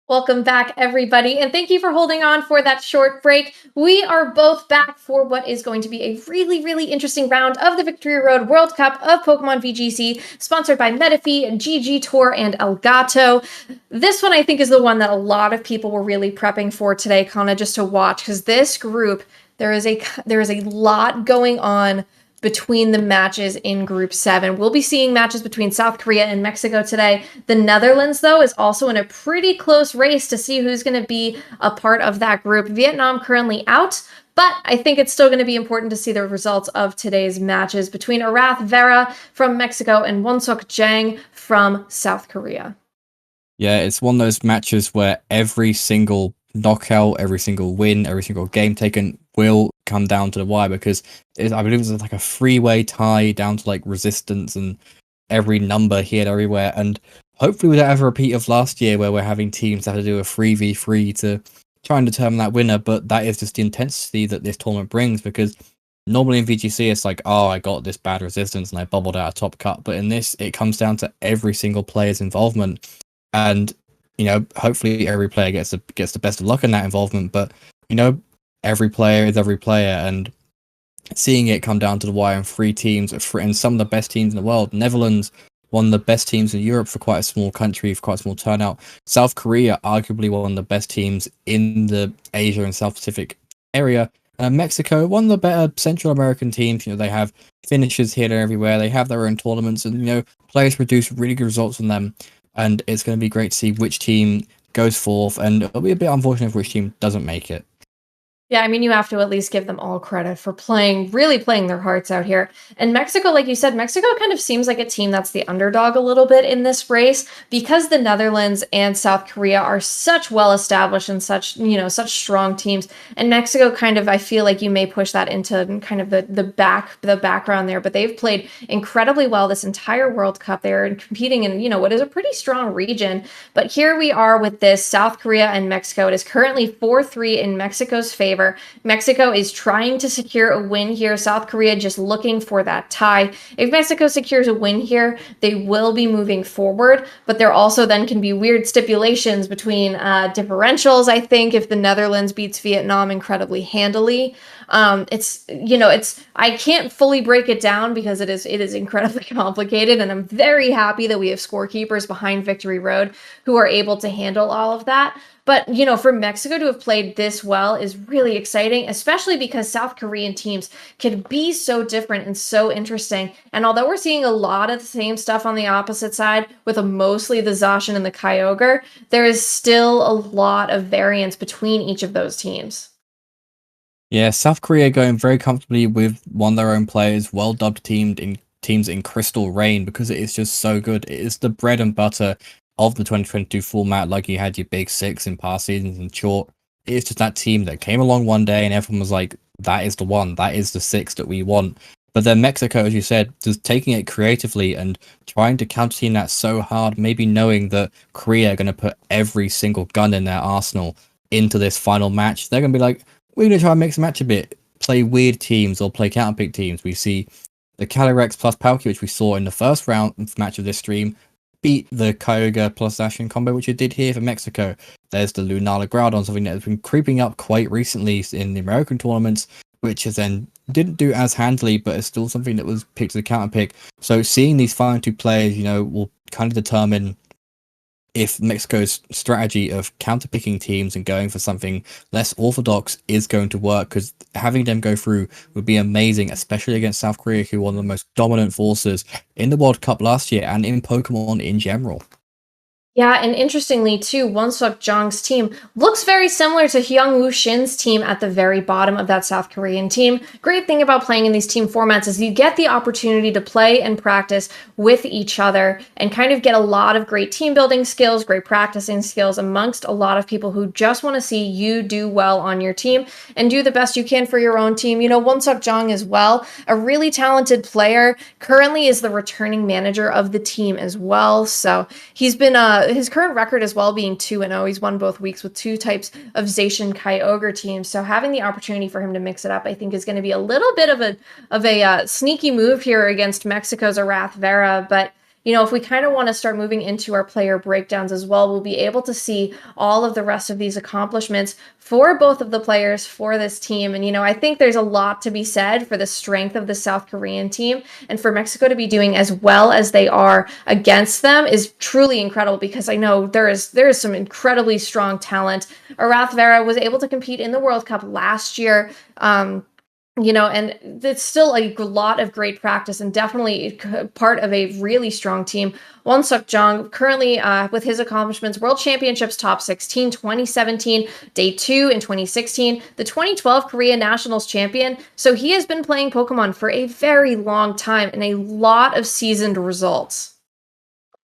Welcome back, everybody, and thank you for holding on for that short break. We are both back for what is going to be a really, really interesting round of the Victory Road World Cup of Pokemon VGC, sponsored by Metafi, GG Tour, and Elgato. This one, I think, is the one that a lot of people were really prepping for today, kind of just to watch, because this group, there is a lot going on between the matches in Group 7. We'll be seeing matches between South Korea and Mexico today. The Netherlands, though, is also in a pretty close race to see who's going to be a part of that group. Vietnam currently out, but I think it's still going to be important to see the results of today's matches between Arath Vera from Mexico and Wonseok Jang from South Korea. Yeah, it's one of those matches where every single knockout, every single win, every single game taken will come down to the wire because I believe it's like a three-way tie down to like resistance and every number here everywhere. And hopefully we don't have a repeat of last year where we're having teams have to do a 3v3 to try and determine that winner. But that is just the intensity that this tournament brings because normally in VGC it's like, oh, I got this bad resistance and I bubbled out a top cut. But in this, it comes down to every single player's involvement. And hopefully every player gets the best of luck in that involvement. But every player is every player, and seeing it come down to the wire in three teams and some of the best teams in the world. Netherlands, one of the best teams in Europe for quite a small country, for quite a small turnout. South Korea, arguably one of the best teams in the Asia and South Pacific area. Mexico, one of the better Central American teams. They have finishes here and everywhere. They have their own tournaments, and players produce really good results from them. And it's going to be great to see which team goes forth, and it'll be a bit unfortunate if which team doesn't make it. Yeah, I mean, you have to at least give them all credit for really playing their hearts out here. And Mexico, like you said, Mexico kind of seems like a team that's the underdog a little bit in this race because the Netherlands and South Korea are such well-established and such strong teams. And Mexico kind of, I feel like you may push that into kind of the background there, but they've played incredibly well this entire World Cup. They're competing in, what is a pretty strong region. But here we are with this South Korea and Mexico. It is currently 4-3 in Mexico's favor. Mexico is trying to secure a win here. South Korea just looking for that tie. If Mexico secures a win here, they will be moving forward, but there also then can be weird stipulations between differentials, I think, if the Netherlands beats Vietnam incredibly handily. I can't fully break it down because it is incredibly complicated, and I'm very happy that we have scorekeepers behind Victory Road who are able to handle all of that. But, for Mexico to have played this well is really exciting, especially because South Korean teams can be so different and so interesting. And although we're seeing a lot of the same stuff on the opposite side with mostly the Zacian and the Kyogre, there is still a lot of variance between each of those teams. Yeah, South Korea going very comfortably with one of their own players, well-dubbed teams in Crystal Rain because it is just so good. It is the bread and butter of the 2022 format, like you had your big six in past seasons and short. It's just that team that came along one day and everyone was like, that is the one, that is the six that we want. But then Mexico, as you said, just taking it creatively and trying to counter team that so hard, maybe knowing that Korea are going to put every single gun in their arsenal into this final match. They're going to be like, we're going to try and mix the match a bit, play weird teams or play counterpick teams. We see the Calyrex plus Palkia, which we saw in the first round match of this stream, beat the Kyogre plus Zacian combo, which it did here for Mexico. There's the Lunala Groudon, something that has been creeping up quite recently in the American tournaments, which has then didn't do as handily, but it's still something that was picked as a counter pick. So seeing these final two players, will kind of determine if Mexico's strategy of counter-picking teams and going for something less orthodox is going to work, because having them go through would be amazing, especially against South Korea, who were one of the most dominant forces in the World Cup last year and in Pokemon in general. Yeah, and interestingly too, Wonseok Jang's team looks very similar to Hyung Woo Shin's team at the very bottom of that South Korean team. Great thing about playing in these team formats is you get the opportunity to play and practice with each other and kind of get a lot of great team building skills, great practicing skills amongst a lot of people who just want to see you do well on your team and do the best you can for your own team. Wonseok Jang as well, a really talented player, currently is the returning manager of the team as well. So he's been his current record as well being 2-0. He's won both weeks with two types of Zacian Kyogre teams. So having the opportunity for him to mix it up, I think, is going to be a little bit of a sneaky move here against Mexico's Arath Vera. But if we kind of want to start moving into our player breakdowns as well, we'll be able to see all of the rest of these accomplishments for both of the players for this team. And, I think there's a lot to be said for the strength of the South Korean team, and for Mexico to be doing as well as they are against them is truly incredible, because I know there is some incredibly strong talent. Arath Vera was able to compete in the World Cup last year. And it's still a lot of great practice and definitely part of a really strong team. Wonseok Jang, currently with his accomplishments, World Championships top 16, 2017, day 2 in 2016, the 2012 Korea Nationals champion. So he has been playing Pokemon for a very long time and a lot of seasoned results.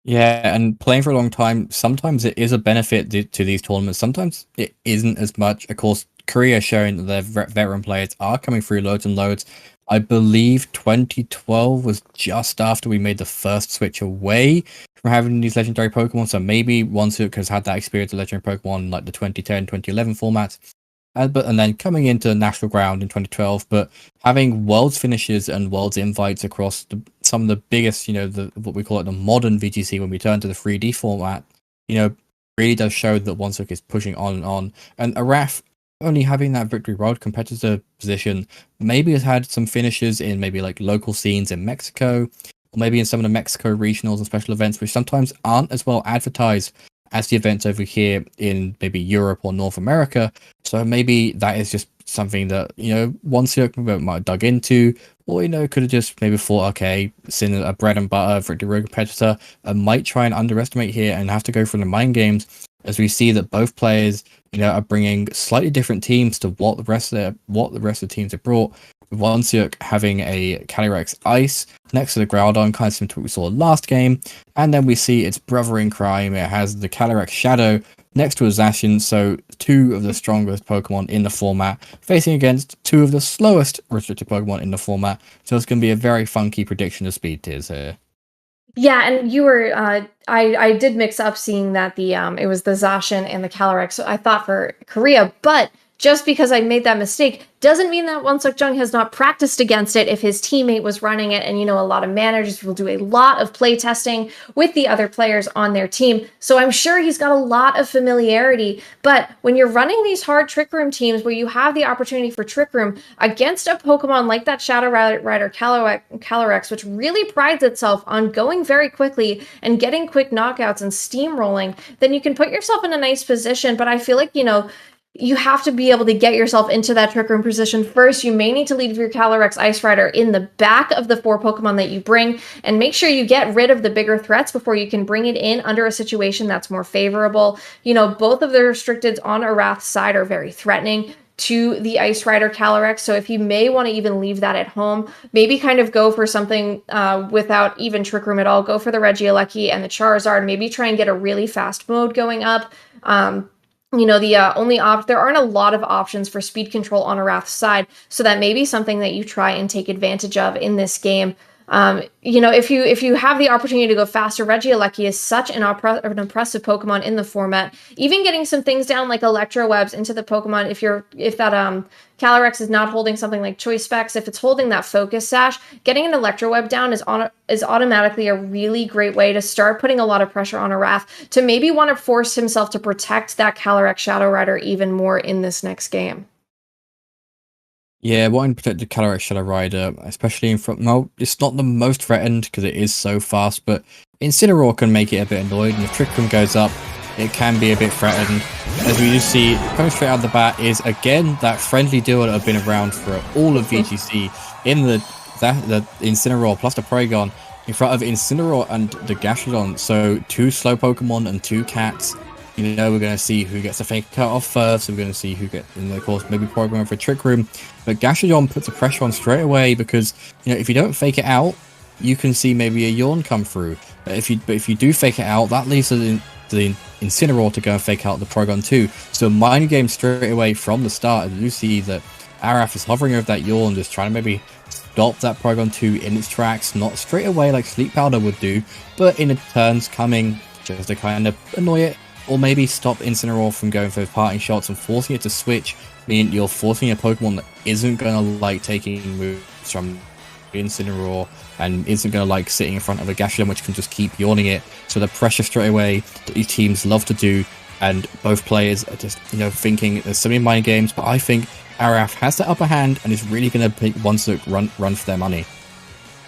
Yeah, and playing for a long time, sometimes it is a benefit to these tournaments. Sometimes it isn't as much. Of course, Korea showing that their veteran players are coming through loads and loads. I believe 2012 was just after we made the first switch away from having these legendary Pokemon. So maybe Wonseok has had that experience of legendary Pokemon like the 2010, 2011 formats. And then coming into National Ground in 2012, but having Worlds finishes and Worlds invites across some of the biggest, what we call it the modern VGC when we turn to the 3D format, really does show that Wonseok is pushing on and on. And Arath only having that Victory Road competitor position maybe has had some finishes in maybe like local scenes in Mexico, or maybe in some of the Mexico regionals and special events, which sometimes aren't as well advertised as the events over here in maybe Europe or North America. So maybe that is just something that, Wonseok might have dug into, or, could have just maybe thought, okay, seen a bread and butter Victory Road competitor, and might try and underestimate here and have to go through the mind games, as we see that both players, are bringing slightly different teams to what the rest of the teams have brought. Wonseok having a Calyrex Ice next to the Groudon, kind of similar to what we saw last game. And then we see its brother in crime. It has the Calyrex Shadow next to a Zacian, so two of the strongest Pokemon in the format, facing against two of the slowest restricted Pokemon in the format. So it's going to be a very funky prediction of speed tiers here. Yeah, and you were I did mix up seeing that it was the Zacian and the Calyrex. So I thought for Korea, but just because I made that mistake doesn't mean that Wonseok Jung has not practiced against it if his teammate was running it. And, a lot of managers will do a lot of play testing with the other players on their team. So I'm sure he's got a lot of familiarity. But when you're running these hard Trick Room teams where you have the opportunity for Trick Room against a Pokemon like that Shadow Rider Calyrex, which really prides itself on going very quickly and getting quick knockouts and steamrolling, then you can put yourself in a nice position. But I feel like, you have to be able to get yourself into that Trick Room position first. You may need to leave your Calyrex Ice Rider in the back of the 4 Pokemon that you bring, and make sure you get rid of the bigger threats before you can bring it in under a situation that's more favorable. Both of the restricteds on Arath's side are very threatening to the Ice Rider Calyrex, so if you may want to even leave that at home, maybe kind of go for something without even Trick Room at all. Go for the Regieleki and the Charizard, maybe try and get a really fast mode going up. There aren't a lot of options for speed control on Arath's side, so that may be something that you try and take advantage of in this game. If you have the opportunity to go faster, Regieleki is such an impressive Pokemon in the format. Even getting some things down like Electro Webs into the Pokemon, if that Calyrex is not holding something like Choice Specs, if it's holding that Focus Sash, getting an Electro Web down is automatically a really great way to start putting a lot of pressure on Arath to maybe want to force himself to protect that Calyrex Shadow Rider even more in this next game. Yeah, wanting to protect the Calyrex Shadow Rider, especially in front. No, it's not the most threatened because it is so fast, but Incineroar can make it a bit annoyed, and if Trick Room goes up, it can be a bit threatened. As we just see, coming straight out of the bat is, again, that friendly duo that have been around for all of VGC in the Incineroar plus the Porygon in front of Incineroar and the Gastrodon. So 2 slow Pokemon and 2 cats. We're going to see who gets the fake cut off first. We're going to see who gets, and of course, maybe Porygon for Trick Room. But Gastrodon puts the pressure on straight away because, if you don't fake it out, you can see maybe a Yawn come through. But if you do fake it out, that leaves the Incineroar to go and fake out the Porygon too. So mind game straight away from the start. And you see that Arath is hovering over that Yawn, just trying to maybe stop that Porygon 2 in its tracks, not straight away like Sleep Powder would do, but in turns coming just to kind of annoy it. Or maybe stop Incineroar from going for parting shots and forcing it to switch, meaning you're forcing a Pokemon that isn't going to like taking moves from Incineroar and isn't going to like sitting in front of a Gastrodon which can just keep yawning it. So the pressure straight away that these teams love to do, and both players are just, you know, thinking there's so many mind games, but I think Arath has the upper hand and is really going to make Wonseok run for their money.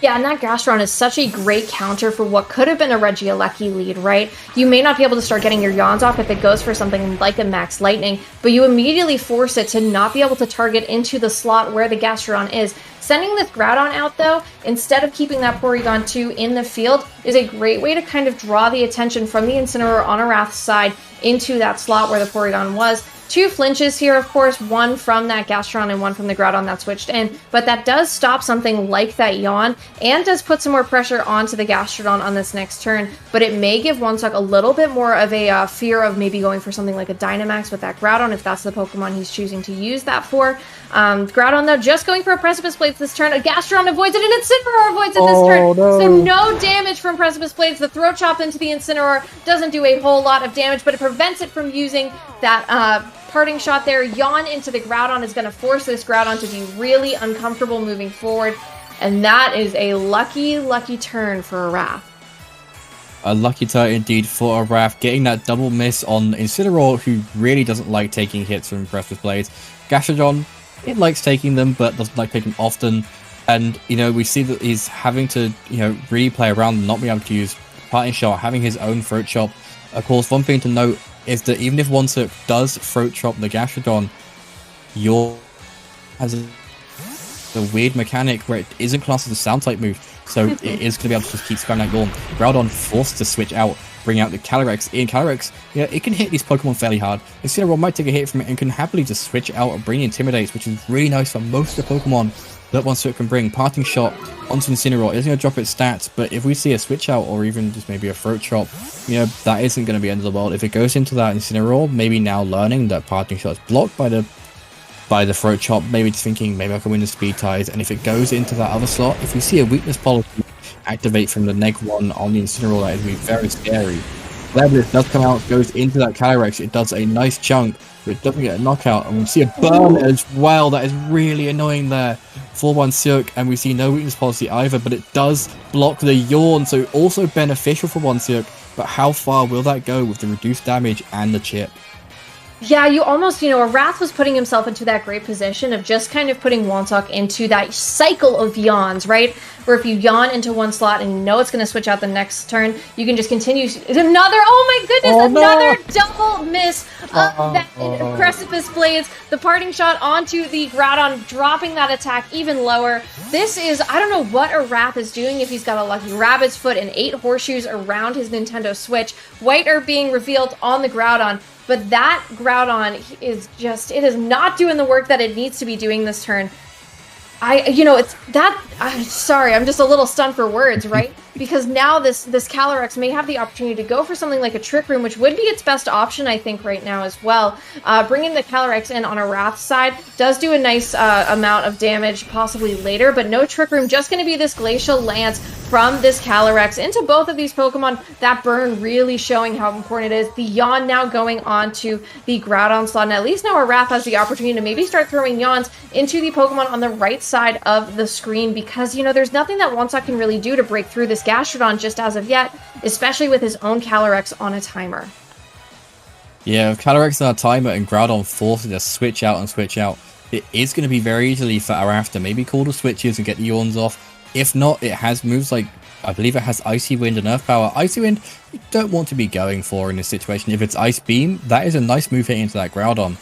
Yeah, and that Gastrodon is such a great counter for what could have been a Regieleki lead, right? You may not be able to start getting your yawns off if it goes for something like a Max Lightning, but you immediately force it to not be able to target into the slot where the Gastrodon is. Sending this Groudon out, though, instead of keeping that Porygon 2 in the field, is a great way to kind of draw the attention from the Incineroar on Arath's side into that slot where the Porygon was. 2 flinches here, of course, one from that Gastrodon and one from the Groudon that switched in, but that does stop something like that yawn and does put some more pressure onto the Gastrodon on this next turn, but it may give Wonseok a little bit more of a fear of maybe going for something like a Dynamax with that Groudon if that's the Pokemon he's choosing to use that for. Groudon, though, just going for a Precipice Blades this turn. A Gastrodon avoids it, and Incineroar avoids it this turn. No. So no damage from Precipice Blades. The Throat Chop into the Incineroar doesn't do a whole lot of damage, but it prevents it from using that parting shot there. Yawn into the Groudon is going to force this Groudon to be really uncomfortable moving forward, and that is a lucky, lucky turn for Arath. A lucky turn indeed for Arath, getting that double miss on Incineroar, who really doesn't like taking hits from Precipice Blades. Gastrodon, it likes taking them, but doesn't like taking them often. And, you know, we see that he's having to, you know, really play around and not being able to use Parting Shot, having his own Throat Chop. Of course, one thing to note is that even if Wonseok does Throat Chop the Gastrodon, has a weird mechanic where it isn't classed as a sound type move, so it is going to be able to just keep spamming that yawn. Groudon forced to switch out, bring out the Calyrex. In Calyrex, yeah, it can hit these Pokemon fairly hard. Incineroar might take a hit from it and can happily just switch out and bring Intimidates, which is really nice for most of the Pokemon that Wonseok can bring. Parting Shot onto Incineroar isn't going to drop its stats, but if we see a switch out or even just maybe a Throat Chop, you know, that isn't going to be the end of the world. If it goes into that Incineroar, maybe now learning that Parting Shot is blocked by the Throat Chop, maybe just thinking maybe I can win the Speed Ties, and if it goes into that other slot, if we see a Weakness Policy activate from the -1 on the Incineroar, that is going to be very scary. Whenever this does come out, goes into that Calyrex, it does a nice chunk, but it doesn't get a knockout, and we see a burn as well. That is really annoying there for Wonseok, and we see no Weakness Policy either, but it does block the yawn, so also beneficial for Wonseok, but how far will that go with the reduced damage and the chip? Yeah, you almost, you know, Arath was putting himself into that great position of just kind of putting Wonseok into that cycle of yawns, right? Where if you yawn into one slot and you know it's going to switch out the next turn, you can just continue. Another, oh my goodness, another double miss of that Precipice Blades. The Parting Shot onto the Groudon, dropping that attack even lower. This is, I don't know what Arath is doing if he's got a lucky rabbit's foot and 8 horseshoes around his Nintendo Switch. White are being revealed on the Groudon. But that Groudon is just, it is not doing the work that it needs to be doing this turn. I'm sorry, I'm just a little stunned for words, right? Because now this Calyrex may have the opportunity to go for something like a Trick Room, which would be its best option, I think, right now as well. Bringing the Calyrex in on Arath's side does do a nice amount of damage, possibly later, but no Trick Room, just going to be this Glacial Lance from this Calyrex into both of these Pokemon. That burn really showing how important it is. The yawn now going on to the Groudon slot, and at least now Arath has the opportunity to maybe start throwing yawns into the Pokemon on the right side of the screen, because, you know, there's nothing that Wonseok can really do to break through this Gastrodon just as of yet, especially with his own Calyrex on a timer. Yeah, with Calyrex on a timer and Groudon forcing to switch out and switch out, it is going to be very easily for Arath to maybe call the switches and get the yawns off. If not, it has moves like, I believe it has Icy Wind and Earth Power. Icy Wind, you don't want to be going for in this situation. If it's Ice Beam, that is a nice move hitting into that Groudon.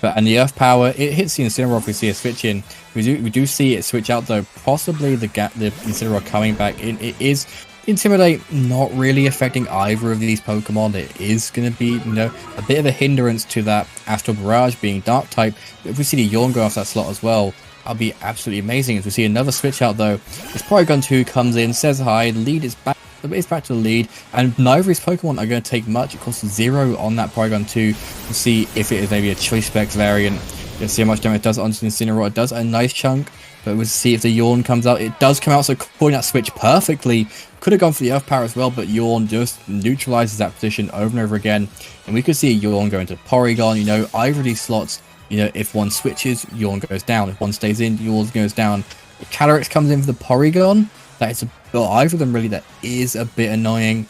And the Earth Power, it hits the Incineroar if we see a switch in. We do see it switch out though, possibly the Incineroar coming back in. It is Intimidate, not really affecting either of these Pokemon. It is going to be, you know, a bit of a hindrance to that Astral Barrage being Dark type. If we see the Yawn go off that slot as well, that'll be absolutely amazing. As we see another switch out though, this Porygon 2 comes in, says hi, the lead is back. It's back to the lead, and neither of his Pokemon are going to take much. It costs 0 on that Porygon 2 to see if it is maybe a Choice Specs variant. You'll see how much damage it does onto the Incineroar. It does a nice chunk, but we'll see if the Yawn comes out. It does come out, so calling that switch perfectly. Could have gone for the Earth Power as well, but Yawn just neutralizes that position over and over again. And we could see a Yawn go into Porygon. You know, either of these slots, you know, if one switches, Yawn goes down. If one stays in, Yawn goes down. Calyrex comes in for the Porygon. That is either of them really, that is a bit annoying.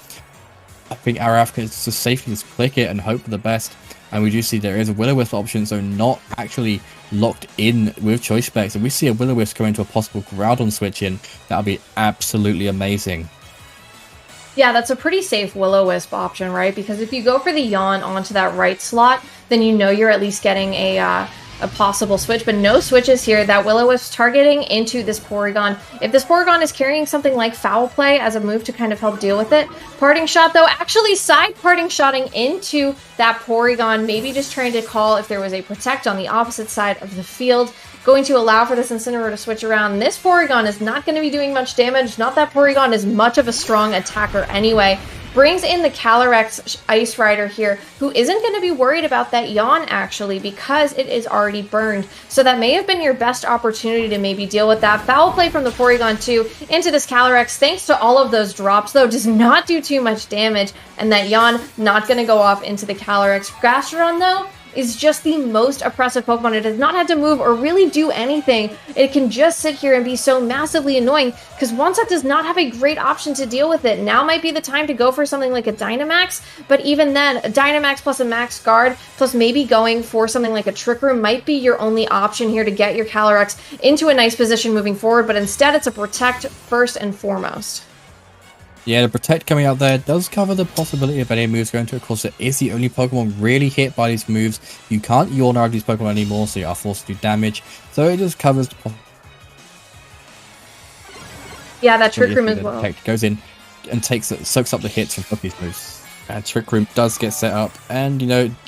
I think Arath can just safely just click it and hope for the best. And we do see there is a Will-O-Wisp option, so not actually locked in with choice specs. If we see a Will-O-Wisp going to a possible Groudon switch in, that'll be absolutely amazing. Yeah, that's a pretty safe Will-O-Wisp option, right? Because if you go for the Yawn onto that right slot, then you know you're at least getting a possible switch, but no switches here. That Will-O-Wisp targeting into this Porygon. If this Porygon is carrying something like Foul Play as a move to kind of help deal with it, Parting Shot, though, actually side Parting Shotting into that Porygon, maybe just trying to call if there was a Protect on the opposite side of the field, going to allow for this Incineroar to switch around. This Porygon is not going to be doing much damage. Not that Porygon is much of a strong attacker anyway. Brings in the Calyrex Ice Rider here, who isn't going to be worried about that Yawn, actually, because it is already burned. So that may have been your best opportunity to maybe deal with that. Foul Play from the Porygon 2 into this Calyrex, thanks to all of those drops, though, does not do too much damage. And that Yawn not going to go off into the Calyrex. Gastrodon, though, is just the most oppressive Pokemon. It has not had to move or really do anything. It can just sit here and be so massively annoying because Wonseok does not have a great option to deal with it. Now might be the time to go for something like a Dynamax, but even then, a Dynamax plus a Max Guard plus maybe going for something like a Trick Room might be your only option here to get your Calyrex into a nice position moving forward, but instead it's a Protect first and foremost. Yeah, the Protect coming out there does cover the possibility of any moves going to it. Of course, it is the only Pokemon really hit by these moves. You can't Yawn out these Pokemon anymore, so you are forced to do damage. So it just covers the yeah, that Trick Room as well. Protect goes in and soaks up the hits from both these moves. And Trick Room does get set up, and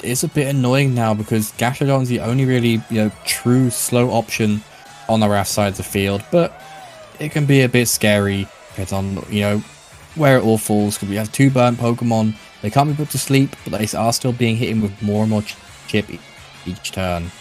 it's a bit annoying now because Gastrodon's the only really true slow option on the Arath side of the field, but it can be a bit scary. Depends on where it all falls, because we have two burnt Pokemon. They can't be put to sleep, but they are still being hit with more and more chip each turn.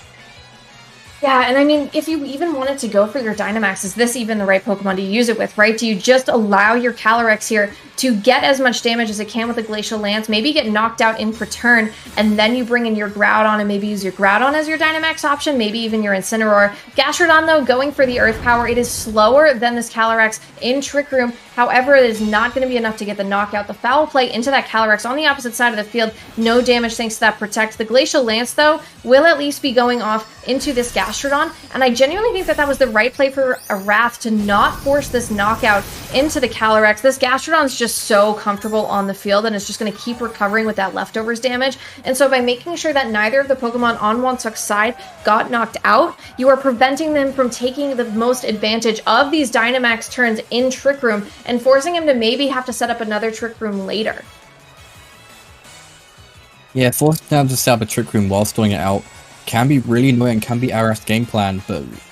Yeah, and I mean, if you even wanted to go for your Dynamax, is this even the right Pokemon to use it with, right? Do you just allow your Calyrex here to get as much damage as it can with a Glacial Lance, maybe get knocked out in return, and then you bring in your Groudon and maybe use your Groudon as your Dynamax option, maybe even your Incineroar. Gastrodon, though, going for the Earth Power, it is slower than this Calyrex in Trick Room. However, it is not going to be enough to get the knockout. The Foul Play into that Calyrex on the opposite side of the field, no damage thanks to that Protect. The Glacial Lance, though, will at least be going off into this Gastrodon, and I genuinely think that that was the right play for Arath to not force this knockout into the Calyrex. This Gastrodon is just so comfortable on the field, and it's just going to keep recovering with that leftovers damage, and so by making sure that neither of the Pokemon on Wonseok's side got knocked out, you are preventing them from taking the most advantage of these Dynamax turns in Trick Room, and forcing him to maybe have to set up another Trick Room later. Yeah, forcing them to set up a Trick Room while stalling it out can be really annoying, can be Arath's game plan,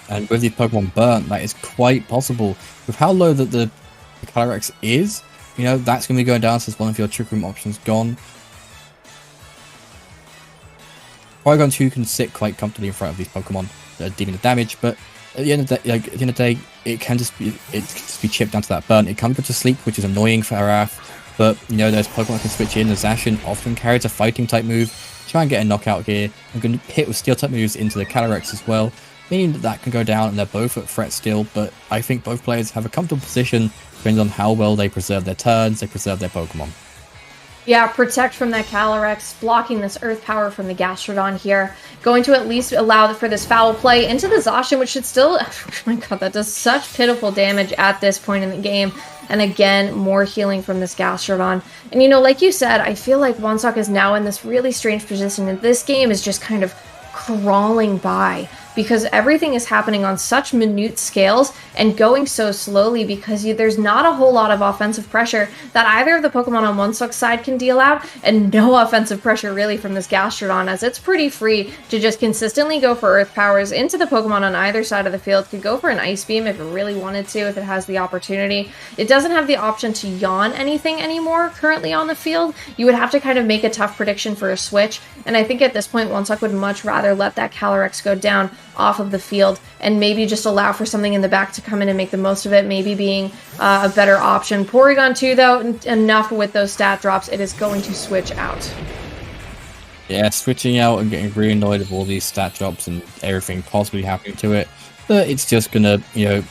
and with these Pokemon burnt, that is quite possible. With how low that the Calyrex is, that's going to be going down since one of your Trick Room options gone. Porygon 2 can sit quite comfortably in front of these Pokemon that are dealing the damage, but at the end of the day, it can just be chipped down to that burn. It can't go to sleep, which is annoying for Arath, but those Pokemon can switch in. The Zacian often carries a fighting type move, try and get a knockout here. I'm going to hit with steel type moves into the Calyrex as well, meaning that can go down, and they're both at threat still, but I think both players have a comfortable position depending on how well they preserve their turns, they preserve their Pokemon. Yeah, Protect from that Calyrex, blocking this Earth Power from the Gastrodon here. Going to at least allow for this Foul Play into the Zacian, which should still... Oh my god, that does such pitiful damage at this point in the game. And again, more healing from this Gastrodon. And like you said, I feel like Wonseok is now in this really strange position, and this game is just kind of crawling by, because everything is happening on such minute scales and going so slowly because there's not a whole lot of offensive pressure that either of the Pokemon on Wonseok's side can deal out, and no offensive pressure really from this Gastrodon, as it's pretty free to just consistently go for Earth Powers into the Pokemon on either side of the field. Could go for an Ice Beam if it really wanted to, if it has the opportunity. It doesn't have the option to Yawn anything anymore currently on the field. You would have to kind of make a tough prediction for a switch, and I think at this point Wonseok would much rather let that Calyrex go down off of the field and maybe just allow for something in the back to come in and make the most of it, maybe being a better option. Porygon 2, though, enough with those stat drops. It is going to switch out. Yeah, switching out and getting really annoyed with all these stat drops and everything possibly happening to it. but it's just gonna,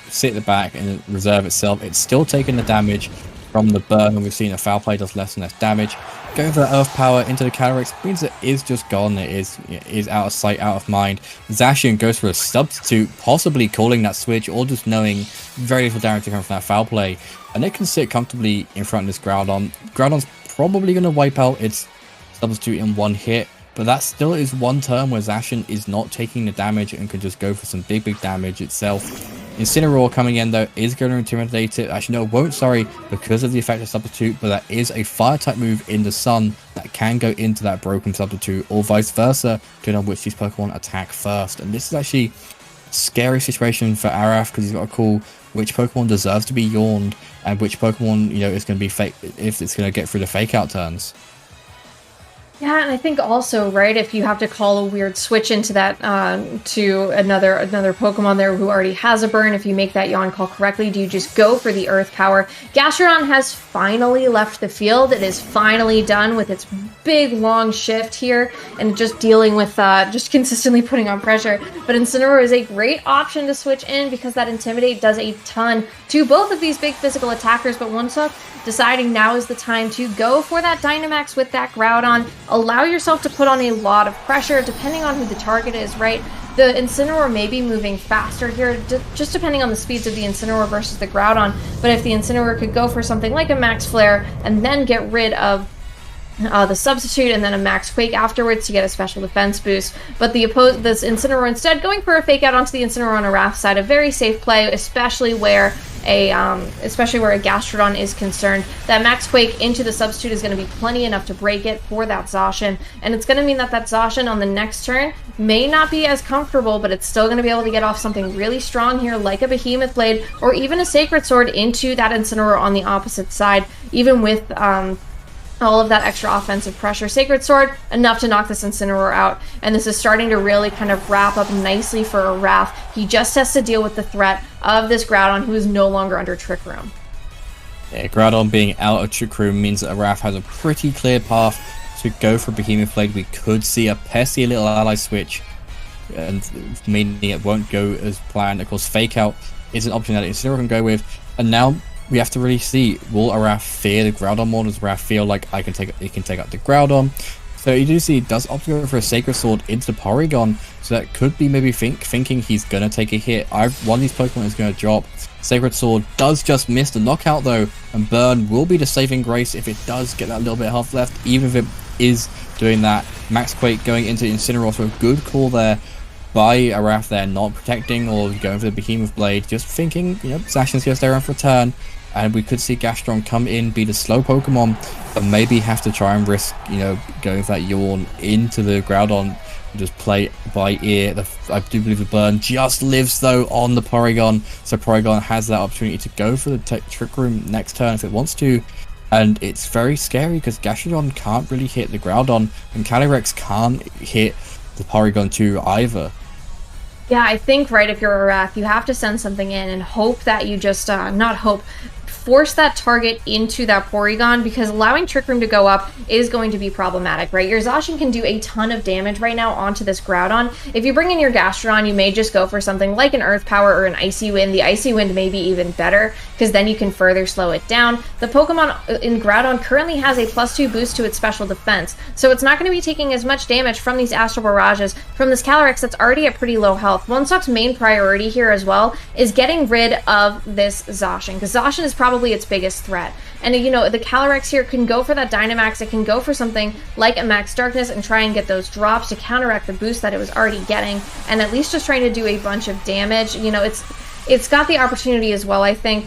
sit at the back and reserve itself. It's still taking the damage from the burn, and we've seen a foul play does less and less damage. Going for that earth power into the Calyrex means it is just gone. It is out of sight, out of mind. Zacian goes for a substitute, possibly calling that switch, or just knowing very little damage to come from that foul play. And it can sit comfortably in front of this Groudon. Groudon's probably going to wipe out its substitute in one hit, but that still is one turn where Zacian is not taking the damage and can just go for some big damage itself. Incineroar coming in though is going to intimidate it. Actually, no, it won't, sorry, because of the effect of substitute, but that is a fire type move in the sun that can go into that broken substitute, or vice versa, depending on which these Pokemon attack first. And this is actually a scary situation for Arath, because he's got to call which Pokemon deserves to be yawned and which Pokemon, is going to be fake, if it's going to get through the fake out turns. Yeah, and I think also, right, if you have to call a weird switch into that to another Pokemon there who already has a burn, if you make that yawn call correctly, do you just go for the Earth Power? Gastrodon has finally left the field. It is finally done with its big, long shift here, and just dealing with, just consistently putting on pressure. But Incineroar is a great option to switch in, because that Intimidate does a ton to both of these big physical attackers, but Wonseok deciding now is the time to go for that Dynamax with that Groudon. Allow yourself to put on a lot of pressure, depending on who the target is, right? The Incineroar may be moving faster here, just depending on the speeds of the Incineroar versus the Groudon. But if the Incineroar could go for something like a Max Flare and then get rid of the substitute and then a Max Quake afterwards to get a special defense boost. But this Incineroar instead going for a fake out onto the Incineroar on a Arath side, a very safe play, especially where a Gastrodon is concerned. That Max Quake into the substitute is going to be plenty enough to break it for that Zacian, and it's going to mean that Zacian on the next turn may not be as comfortable, but it's still going to be able to get off something really strong here, like a Behemoth Blade or even a Sacred Sword into that Incineroar on the opposite side, even with all of that extra offensive pressure. Sacred Sword, enough to knock this Incineroar out, and this is starting to really kind of wrap up nicely for Arath. He just has to deal with the threat of this Groudon, who is no longer under Trick Room. Yeah, Groudon being out of Trick Room means that Arath has a pretty clear path to go for Behemoth Blade. We could see a pesky little ally switch, and meaning it won't go as planned. Of course, Fake Out is an option that Incineroar can go with, and now we have to really see, will Arath fear the Groudon more? Does Arath feel like it can take out the Groudon? So you do see, does opt to go for a Sacred Sword into the Porygon, so that could be maybe thinking he's going to take a hit. One of these Pokemon is going to drop. Sacred Sword does just miss the knockout though, and Burn will be the saving grace if it does get that little bit of health left, even if it is doing that. Max Quake going into Incineroar, so a good call there by Arath there, not protecting or going for the Behemoth Blade, just thinking, Zacian's going to stay around for a turn. And we could see Gastrodon come in, be the slow Pokemon, but maybe have to try and risk, going for that Yawn into the Groudon and just play by ear. I do believe the Burn just lives, though, on the Porygon, so Porygon has that opportunity to go for the Trick Room next turn if it wants to. And it's very scary because Gastrodon can't really hit the Groudon, and Calyrex can't hit the Porygon too either. Yeah, I think, right, if you're Arath, you have to send something in and hope that you just, force that target into that Porygon, because allowing Trick Room to go up is going to be problematic, right? Your Zacian can do a ton of damage right now onto this Groudon. If you bring in your Gastrodon, you may just go for something like an Earth Power or an Icy Wind. The Icy Wind may be even better, because then you can further slow it down. The Pokemon in Groudon currently has a +2 boost to its special defense, so it's not going to be taking as much damage from these Astral Barrages from this Calyrex that's already at pretty low health. Wonseok's main priority here as well is getting rid of this Zacian, because Zacian is probably its biggest threat. And the Calyrex here can go for that Dynamax. It can go for something like a Max Darkness and try and get those drops to counteract the boost that it was already getting, and at least just trying to do a bunch of damage. It's got the opportunity as well, I think,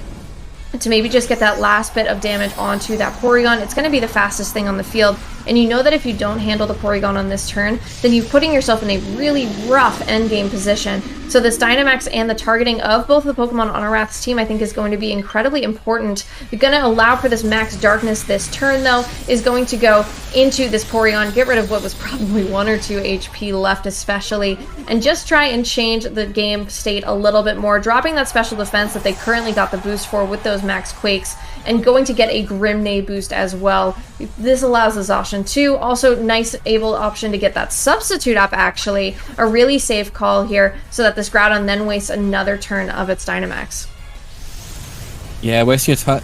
to maybe just get that last bit of damage onto that Porygon. It's going to be the fastest thing on the field, and you know that if you don't handle the Porygon on this turn, then you're putting yourself in a really rough endgame position. So this Dynamax and the targeting of both the Pokemon on Arath's team, I think, is going to be incredibly important. You're going to allow for this Max Darkness this turn, though, is going to go into this Porygon, get rid of what was probably 1 or 2 HP left especially, and just try and change the game state a little bit more, dropping that special defense that they currently got the boost for with those Max Quakes, and going to get a Grimnay boost as well This allows the Zacian too. Also, nice able option to get that substitute up, actually. A really safe call here, so that this Groudon then wastes another turn of its Dynamax. Yeah,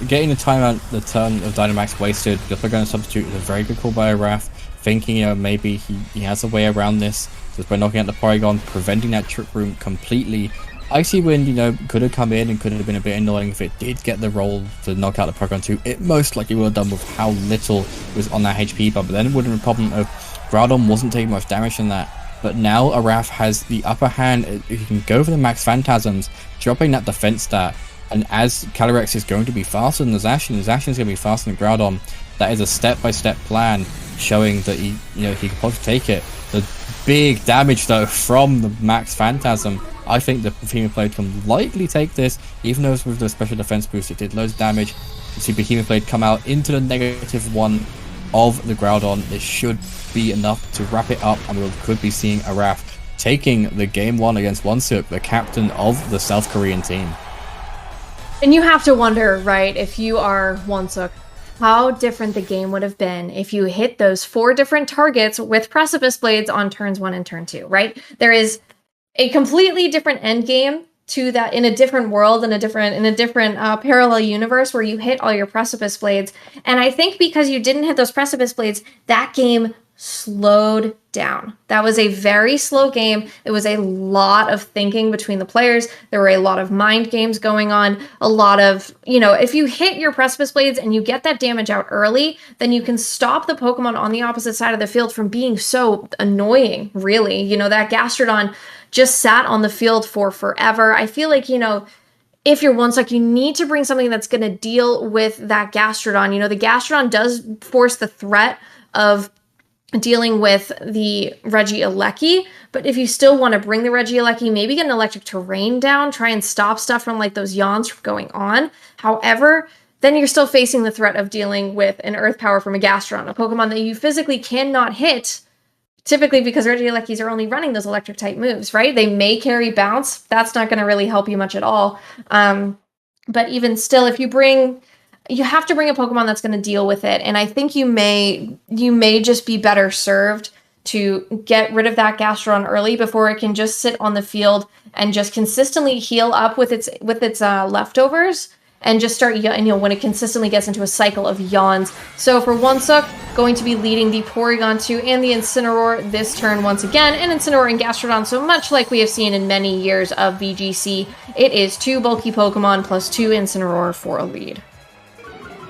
getting the turn of Dynamax wasted just by going to substitute is a very good call by Arath. Thinking, maybe he has a way around this, just by knocking out the Porygon, preventing that Trick Room completely. Icy Wind, could have come in and could have been a bit annoying if it did get the roll to knock out the Porygon 2. It most likely would have done with how little was on that HP bar, but then it would have been a problem of Groudon wasn't taking much damage from that. But now Arath has the upper hand. He can go for the Max Phantasms, dropping that defense stat. And as Calyrex is going to be faster than the Zacian, is going to be faster than Groudon. That is a step-by-step plan showing that he can possibly take it. The big damage though from the Max Phantasm. I think the Behemoth Blade can likely take this, even though with the special defense boost it did loads of damage. You see Behemoth Blade come out into the -1 of the Groudon. It should be enough to wrap it up, and we could be seeing Arath taking the game 1 against Wonseok, the captain of the South Korean team. And you have to wonder, right, if you are Wonseok, how different the game would have been if you hit those 4 different targets with Precipice Blades on turns 1 and turn 2, right? There is a completely different end game to that in a different world, in a different parallel universe where you hit all your Precipice Blades. And I think because you didn't hit those Precipice Blades, that game slowed down. That was a very slow game. It was a lot of thinking between the players. There were a lot of mind games going on. A lot of, if you hit your Precipice Blades and you get that damage out early, then you can stop the Pokemon on the opposite side of the field from being so annoying, really. That Gastrodon just sat on the field for forever. I feel like, if you're Wonseok, you need to bring something that's going to deal with that Gastrodon. The Gastrodon does force the threat of dealing with the Regieleki, but if you still want to bring the Regieleki, maybe get an Electric Terrain down, try and stop stuff from like those yawns from going on. However, then you're still facing the threat of dealing with an Earth Power from a Gastrodon, a Pokemon that you physically cannot hit, typically because Regielekis are only running those electric type moves, right? They may carry Bounce. That's not going to really help you much at all. But even still, if you have to bring a Pokemon that's going to deal with it. And I think you may just be better served to get rid of that Gastrodon early before it can just sit on the field and just consistently heal up with its leftovers and just start, when it consistently gets into a cycle of yawns. So for Wonseok, going to be leading the Porygon 2 and the Incineroar this turn once again, and Incineroar and Gastrodon, so much like we have seen in many years of VGC, it is 2 bulky Pokemon plus 2 Incineroar for a lead.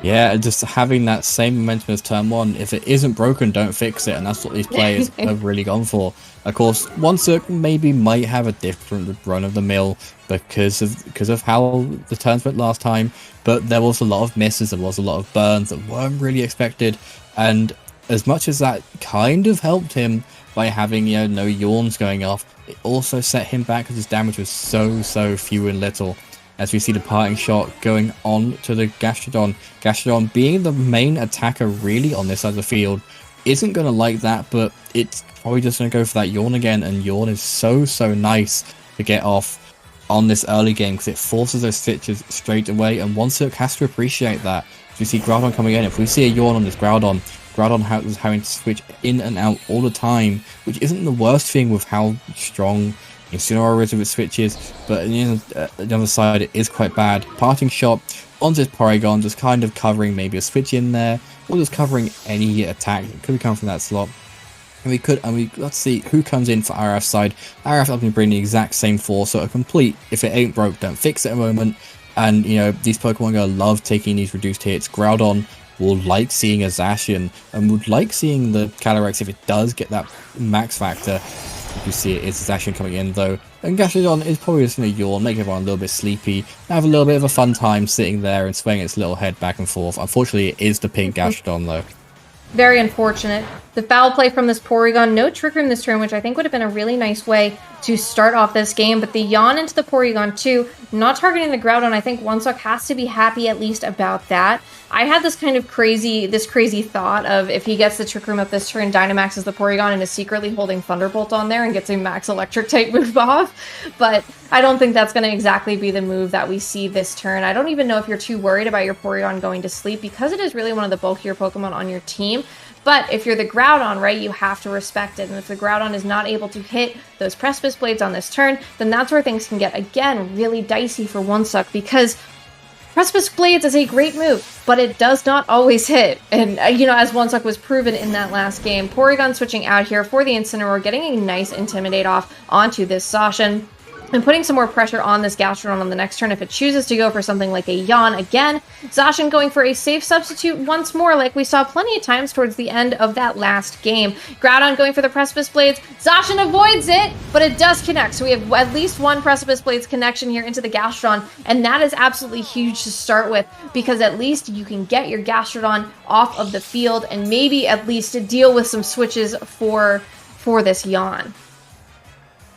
Yeah, just having that same momentum as turn 1. If it isn't broken, don't fix it, and that's what these players have really gone for. Of course, Wonseok might have a different run-of-the-mill because of how the turns went last time, but there was a lot of misses, there was a lot of burns that weren't really expected, and as much as that kind of helped him by having no yawns going off, it also set him back because his damage was so few and little. As we see the parting shot going on to the Gastrodon. Gastrodon, being the main attacker really on this side of the field, isn't going to like that, but it's probably just going to go for that Yawn again, and Yawn is so nice to get off on this early game because it forces those stitches straight away, and Wonseok has to appreciate that. As we see Groudon coming in, if we see a Yawn on this Groudon is having to switch in and out all the time, which isn't the worst thing with how strong Incineroar is with its switches, but on the other side it is quite bad. Parting shot onto this Porygon, just kind of covering maybe a switch in there, or just covering any attack that could come from that slot. And let's see who comes in for Arath's side. Arath going to bring the exact same force, so a complete, if it ain't broke, don't fix it at the moment. And these Pokemon are going to love taking these reduced hits. Groudon will like seeing a Zacian, and would like seeing the Calyrex if it does get that max factor. You see it is Zacian coming in though, and Gastrodon is probably just going to yawn, make everyone a little bit sleepy, have a little bit of a fun time sitting there and swaying its little head back and forth. Unfortunately, it is the pink Gastrodon though. Very unfortunate. The foul play from this Porygon, no Trick Room this turn, which I think would have been a really nice way to start off this game, but the yawn into the Porygon too, not targeting the Groudon. I think Wonseok has to be happy at least about that. I had this kind of crazy thought of if he gets the Trick Room up this turn, Dynamaxes the Porygon and is secretly holding Thunderbolt on there and gets a max electric type move off, but I don't think that's going to exactly be the move that we see this turn. I don't even know if you're too worried about your Porygon going to sleep because it is really one of the bulkier Pokemon on your team. But if you're the Groudon, right, you have to respect it. And if the Groudon is not able to hit those Precipice Blades on this turn, then that's where things can get, again, really dicey for Wonseok, because Precipice Blades is a great move, but it does not always hit. And, you know, as Wonseok was proven in that last game, Porygon switching out here for the Incineroar, getting a nice Intimidate off onto this Zacian, and putting some more pressure on this Gastrodon on the next turn if it chooses to go for something like a Yawn again. Zacian going for a safe substitute once more, like we saw plenty of times towards the end of that last game. Groudon going for the Precipice Blades. Zacian avoids it, but it does connect. So we have at least one Precipice Blades connection here into the Gastrodon, and that is absolutely huge to start with, because at least you can get your Gastrodon off of the field and maybe at least to deal with some switches for this Yawn.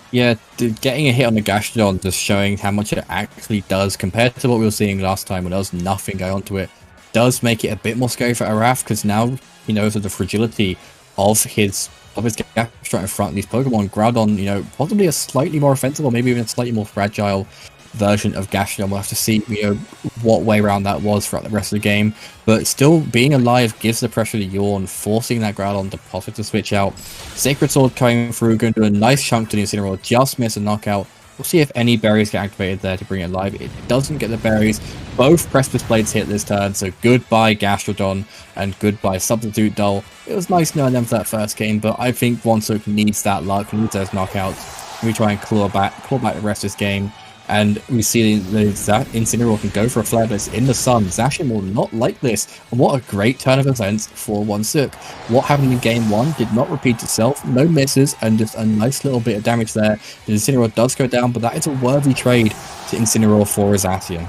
Yeah, getting a hit on the Gastrodon, just showing how much it actually does compared to what we were seeing last time when there was nothing going onto it, does make it a bit more scary for Arath, because now he knows of the fragility of his Gastrodon in front of these Pokemon. Groudon, you know, possibly a slightly more offensive or maybe even a slightly more fragile version of Gastrodon. We'll have to see, you know, what way around that was throughout the rest of the game. But still, being alive gives the pressure to Yawn, forcing that Groudon to possibly switch out. Sacred Sword coming through, going to do a nice chunk to the Incineroar, just miss a knockout. We'll see if any berries get activated there to bring it alive. It doesn't get the berries. Both Precipice Blades hit this turn, so goodbye Gastrodon and goodbye Substitute Dull. It was nice knowing them for that first game, but I think Wonseok needs that luck, needs those knockouts. We try and claw back the rest of this game. And we see that Incineroar can go for a Flare Blitz in the sun. Zacian will not like this. And what a great turn of events for Wonseok. What happened in game 1 did not repeat itself. No misses and just a nice little bit of damage there. The Incineroar does go down, but that is a worthy trade to Incineroar for Zacian.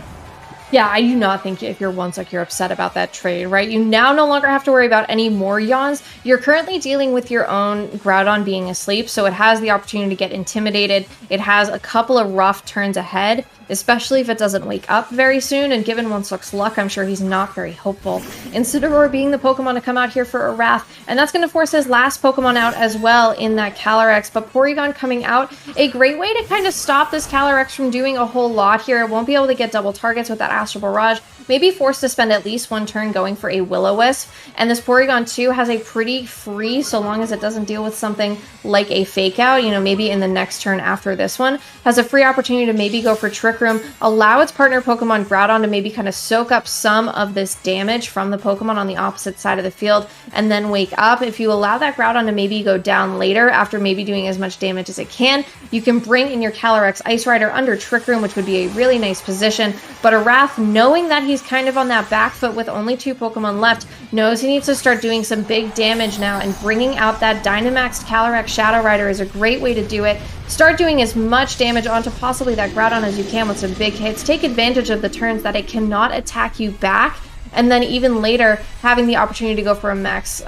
Yeah, I do not think if you're Wonseok, you're upset about that trade, right? You now no longer have to worry about any more yawns. You're currently dealing with your own Groudon being asleep, so it has the opportunity to get intimidated. It has a couple of rough turns ahead, especially if it doesn't wake up very soon, and given Wonseok's luck, I'm sure he's not very hopeful. Incineroar being the Pokemon to come out here for Arath, and that's going to force his last Pokemon out as well in that Calyrex, but Porygon coming out, a great way to kind of stop this Calyrex from doing a whole lot here. It won't be able to get double targets with that Astral Barrage, maybe forced to spend at least one turn going for a Will-O-Wisp, and this Porygon too has a pretty free, so long as it doesn't deal with something like a Fake Out, you know, maybe in the next turn after this one, has a free opportunity to maybe go for Trick Room, allow its partner Pokemon Groudon to maybe kind of soak up some of this damage from the Pokemon on the opposite side of the field, and then wake up. If you allow that Groudon to maybe go down later after maybe doing as much damage as it can, you can bring in your Calyrex Ice Rider under Trick Room, which would be a really nice position. But Arath, knowing that he's kind of on that back foot with only 2 Pokemon left, knows he needs to start doing some big damage now, and bringing out that Dynamaxed Calyrex Shadow Rider is a great way to do it. Start doing as much damage onto possibly that Groudon as you can with some big hits. Take advantage of the turns that it cannot attack you back, and then even later having the opportunity to go for a max.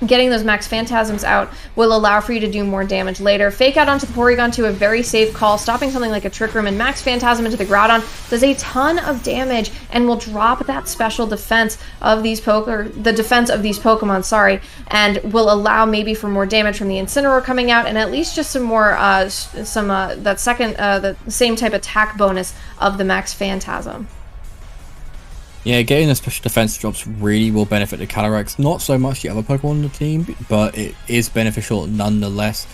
Getting those max Phantasms out will allow for you to do more damage later. Fake Out onto the Porygon to a very safe call, stopping something like a Trick Room, and max Phantasm into the Groudon does a ton of damage and will drop that special defense of these the defense of these Pokemon, sorry, and will allow maybe for more damage from the Incineroar coming out, and at least just some more the same type attack bonus of the max Phantasm. Yeah, getting the special defense drops really will benefit the Calyrex. Not so much the other Pokemon on the team, but it is beneficial nonetheless.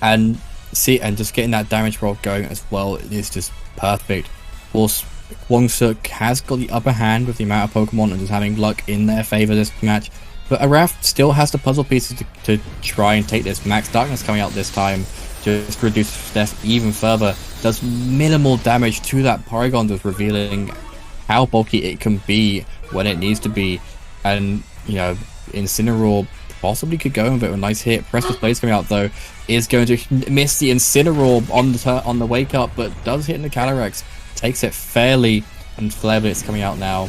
And just getting that damage roll going as well is just perfect. Of course, Wonseok has got the upper hand with the amount of Pokemon and just having luck in their favor this match. But Arath still has the puzzle pieces to try and take this. Max Darkness coming out this time just reduces death even further. Does minimal damage to that Porygon, just revealing how bulky it can be when it needs to be. And, you know, Incineroar possibly could go with a nice hit. Precipice Blades coming out, though, is going to miss the Incineroar on the wake up, but does hit in the Calyrex. Takes it fairly, and Flare Blitz coming out now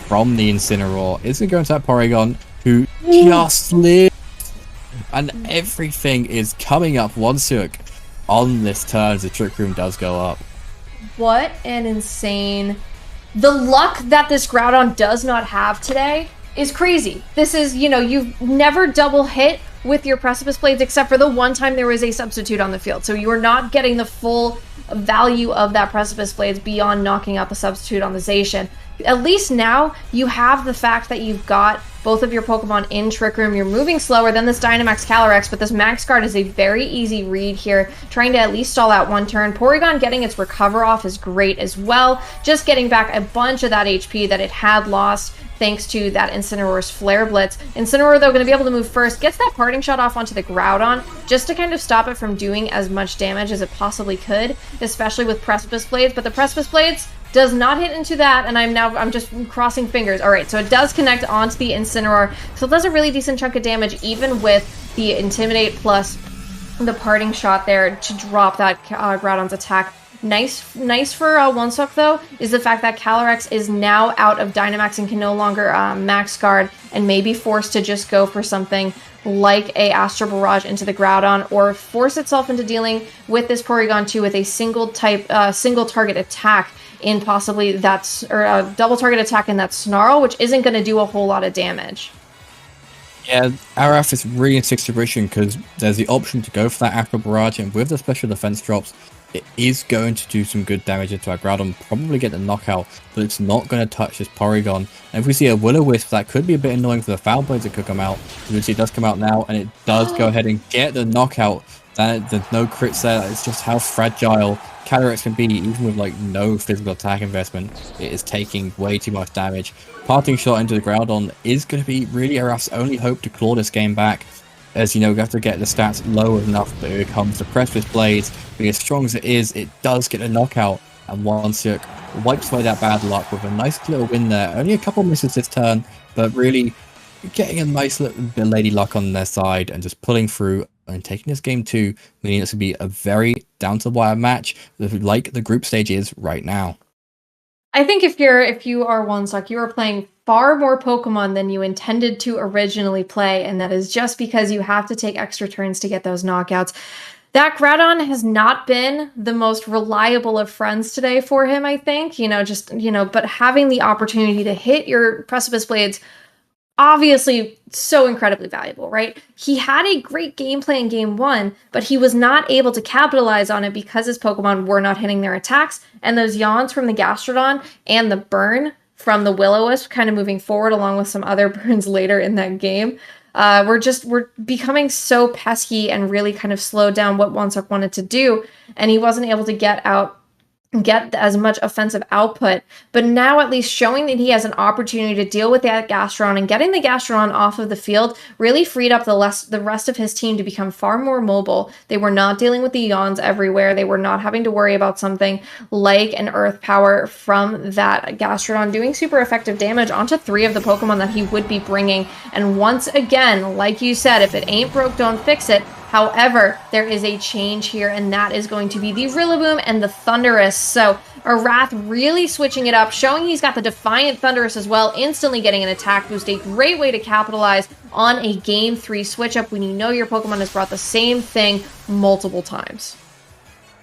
from the Incineroar. Is it going to that Porygon, who just lived And everything is coming up Wonseok on this turn as the Trick Room does go up. What an insane... The luck that this Groudon does not have today is crazy. This is, you know, you've never double hit with your Precipice Blades except for the one time there was a substitute on the field. So you are not getting the full value of that Precipice Blades beyond knocking out the substitute on the Zacian. At least now you have the fact that you've got both of your Pokemon in Trick Room. You're moving slower than this Dynamax Calyrex, but this Max Guard is a very easy read here, trying to at least stall out one turn. Porygon getting its recover off is great as well, just getting back a bunch of that HP that it had lost thanks to that Incineroar's Flare Blitz. Incineroar, though, going to be able to move first, gets that Parting Shot off onto the Groudon, just to kind of stop it from doing as much damage as it possibly could, especially with Precipice Blades, but the Precipice Blades does not hit into that, and I'm just crossing fingers. All right, so it does connect onto the Incineroar, so it does a really decent chunk of damage, even with the Intimidate plus the Parting Shot there to drop that Groudon's attack. Nice for Wonseok, though, is the fact that Calyrex is now out of Dynamax and can no longer Max Guard, and may be forced to just go for something like a Astral Barrage into the Groudon, or force itself into dealing with this Porygon 2 with a single target attack in possibly that's, or a double target attack in that Snarl, which isn't going to do a whole lot of damage. Yeah, Arath is really in situation because there's the option to go for that Astral Barrage, and with the special defense drops, it is going to do some good damage into our Groudon, probably get the knockout, but it's not going to touch this Porygon. And if we see a Will-O-Wisp, that could be a bit annoying for the Foul Blades that could come out. You can see it does come out now, and it does go ahead and get the knockout. There's no crits there. It's just how fragile Calyrex can be, even with like no physical attack investment. It is taking way too much damage. Parting Shot into the Groudon is going to be really Arath's only hope to claw this game back. As you know, we have to get the stats low enough, but here comes the Precipice Blades. Being as strong as it does get a knockout, and Wonseok wipes away that bad luck with a nice little win there. Only a couple misses this turn, but really getting a nice little bit of lady luck on their side and just pulling through and taking this game 2, meaning it's going to be a very down-to-the-wire match like the group stage is right now. I think if you are Wonseok, you are playing far more Pokemon than you intended to originally play, and that is just because you have to take extra turns to get those knockouts. That Groudon has not been the most reliable of friends today for him, I think. But having the opportunity to hit your Precipice Blades, obviously so incredibly valuable, right? He had a great gameplay in game 1, but he was not able to capitalize on it because his Pokemon were not hitting their attacks, and those yawns from the Gastrodon and the burn from the Will-O-Wisp kind of moving forward along with some other burns later in that game. We're becoming so pesky and really kind of slowed down what Wonseok wanted to do, and he wasn't able to get as much offensive output, but now at least showing that he has an opportunity to deal with that Gastrodon, and getting the Gastrodon off of the field really freed up the rest of his team to become far more mobile. They were not dealing with the yawns everywhere. They were not having to worry about something like an Earth Power from that Gastrodon doing super effective damage onto 3 of the Pokemon that he would be bringing. And once again, like you said, if it ain't broke, don't fix it. However, there is a change here, and that is going to be the Rillaboom and the Thundurus. So Arath really switching it up, showing he's got the Defiant Thundurus as well, instantly getting an attack boost. A great way to capitalize on a Game 3 switch-up when you know your Pokemon has brought the same thing multiple times.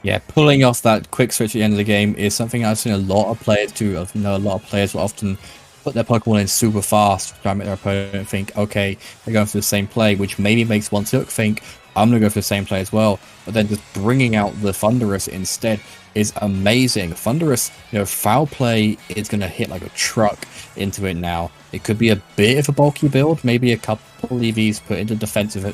Yeah, pulling off that quick switch at the end of the game is something I've seen a lot of players do. A lot of players will often put their Pokemon in super fast, try and make their opponent think, okay, they're going for the same play, which maybe makes Wonseok think, I'm going to go for the same play as well. But then just bringing out the Thundurus instead is amazing. Thundurus, foul play is going to hit like a truck into it now. It could be a bit of a bulky build, maybe a couple EVs put into defensive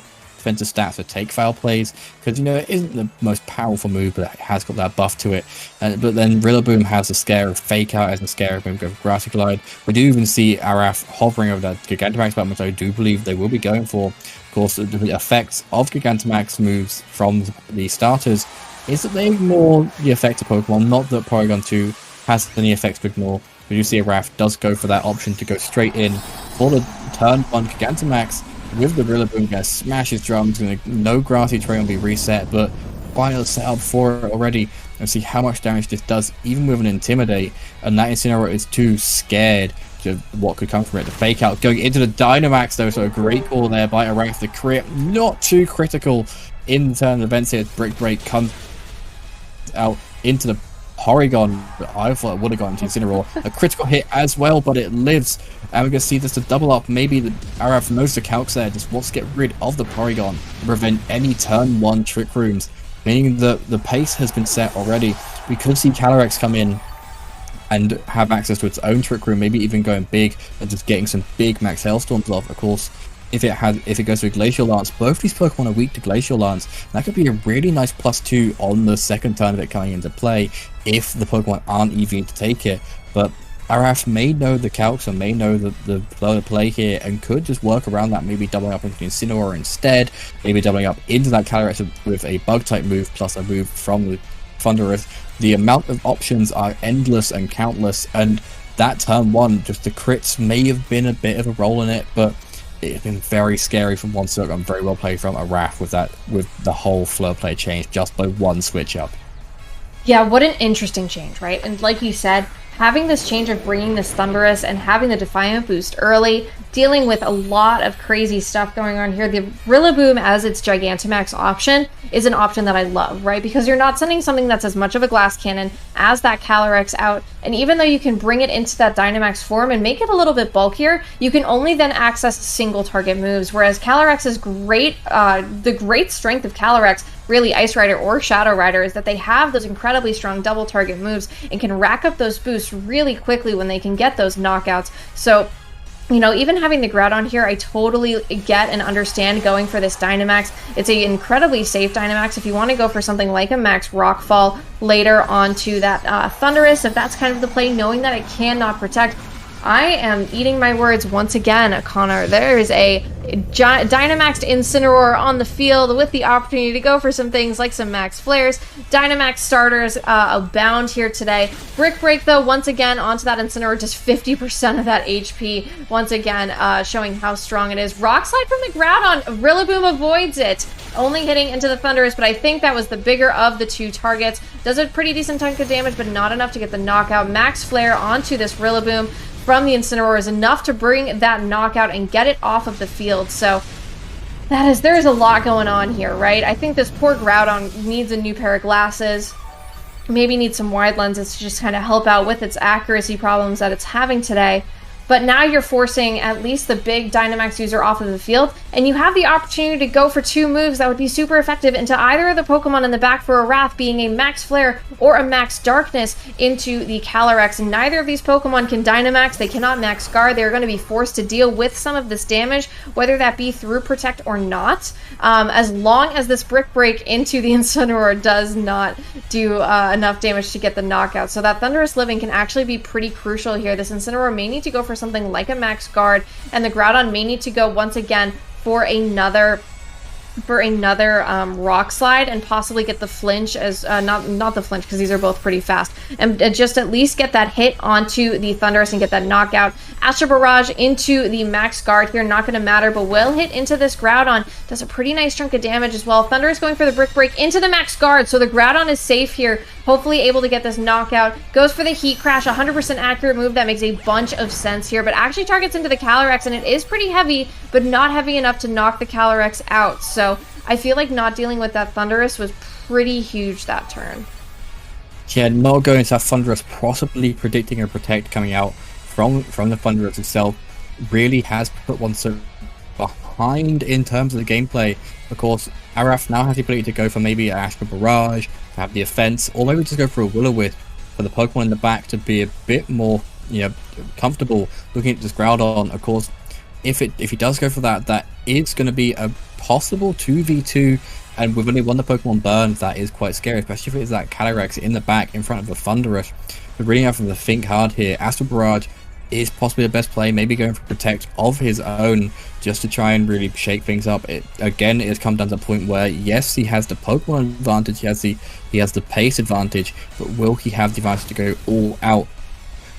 stats to take foul plays, because it isn't the most powerful move, but it has got that buff to it. But then Rillaboom has the scare of Fake Out, as the scare of go for Grassy Glide. We do even see Arath hovering over that Gigantamax button, which I do believe they will be going for. Of course, the effects of Gigantamax moves from the starters is that they ignore the effect of Pokemon, not that Porygon 2 has any effects to ignore. But you see Arath does go for that option to go straight in for the turn 1 Gigantamax with the Rillaboom. Gonna smash his drums, no Grassy Terrain will be reset, but final setup for it already, and see how much damage this does, even with an Intimidate. And that Incineroar is too scared to what could come from it. The fake out going into the Dynamax though, so a great call there by Arath. The crit not too critical in the turn of events here. Brick Break comes out into the Porygon. I thought it would have gone to Incineroar. A critical hit as well, but it lives. And we're going to see this to double up. Maybe the Arath knows the calcs there, just wants to get rid of the Porygon to prevent any turn 1 Trick Rooms. Meaning the pace has been set already. We could see Calyrex come in and have access to its own Trick Room, maybe even going big and just getting some big Max Hailstorms off. Of course, if it goes to Glacial Lance, both these Pokemon are weak to Glacial Lance. That could be a really nice +2 on the second turn of it coming into play if the Pokemon aren't easy to take it. But Arath may know the calcs and may know the flow of play here and could just work around that, maybe doubling up into Incineroar instead, maybe doubling up into that Calyrex with a Bug-type move plus a move from the Thunderous. The amount of options are endless and countless, and that turn 1, just the crits may have been a bit of a role in it, but it's been very scary from Wonseok and very well played from Arath with the whole flow play change just by 1 switch up. Yeah, what an interesting change, right? And like you said, having this change of bringing this Thunderous and having the Defiant boost early, dealing with a lot of crazy stuff going on here. The Rillaboom as its Gigantamax option is an option that I love, right? Because you're not sending something that's as much of a glass cannon as that Calyrex out, and even though you can bring it into that Dynamax form and make it a little bit bulkier, you can only then access single target moves, whereas Calyrex is great, the great strength of Calyrex, really Ice Rider or Shadow Rider, is that they have those incredibly strong double target moves and can rack up those boosts really quickly when they can get those knockouts. So, you know, even having the Groudon here, I totally get and understand going for this Dynamax. It's an incredibly safe Dynamax. If you want to go for something like a Max Rockfall later onto that Thunderous, if that's kind of the play, knowing that it cannot protect. I am eating my words once again, Connor. There is a Dynamaxed Incineroar on the field with the opportunity to go for some things like some Max Flares. Dynamax starters abound here today. Brick Break, though, once again onto that Incineroar, just 50% of that HP. Once again, showing how strong it is. Rock Slide from the Groudon. Rillaboom avoids it, only hitting into the Thunderous, but I think that was the bigger of the 2 targets. Does a pretty decent chunk of damage, but not enough to get the knockout. Max Flare onto this Rillaboom from the Incineroar is enough to bring that knockout and get it off of the field. So there is a lot going on here, right? I think this poor Groudon needs a new pair of glasses, maybe needs some wide lenses to just kind of help out with its accuracy problems that it's having today. But now you're forcing at least the big Dynamax user off of the field, and you have the opportunity to go for 2 moves that would be super effective into either of the Pokemon in the back for Arath, being a Max Flare or a Max Darkness into the Calyrex. Neither of these Pokemon can Dynamax, they cannot Max Guard, they're going to be forced to deal with some of this damage, whether that be through Protect or not, as long as this Brick Break into the Incineroar does not do enough damage to get the knockout. So that Thunderous Living can actually be pretty crucial here. This Incineroar may need to go for something like a Max Guard, and the Groudon may need to go once again for another Rock Slide and possibly get the flinch as not the flinch, because these are both pretty fast, and just at least get that hit onto the Thunderous and get that knockout. Astro Barrage into the Max Guard here, not going to matter, but will hit into this Groudon, does a pretty nice chunk of damage as well. Thunderous going for the Brick Break into the Max Guard, so the Groudon is safe here, hopefully able to get this knockout. Goes for the Heat Crash, 100% accurate move that makes a bunch of sense here, but actually targets into the Calyrex, and it is pretty heavy, but not heavy enough to knock the Calyrex out. So I feel like not dealing with that Thunderous was pretty huge that turn. Yeah, not going to have Thunderous, possibly predicting a Protect coming out from the Thunderous itself, really has put Wonseok behind in terms of the gameplay. Of course, Arath now has the ability to go for maybe an Astral Barrage, to have the offense, or maybe just go for a Will-O-Wisp for the Pokemon in the back to be a bit more, comfortable looking at this Groudon. Of course, if he does go for that, that is going to be a possible 2v2, and with only one of the Pokemon burned, that is quite scary, especially if it's that Calyrex in the back in front of the Thunderous. But really have to think hard here. Astral Barrage is possibly the best play, maybe going for Protect of his own, just to try and really shake things up. It has come down to the point where, yes, he has the Pokemon advantage, he has the pace advantage, but will he have the advantage to go all out?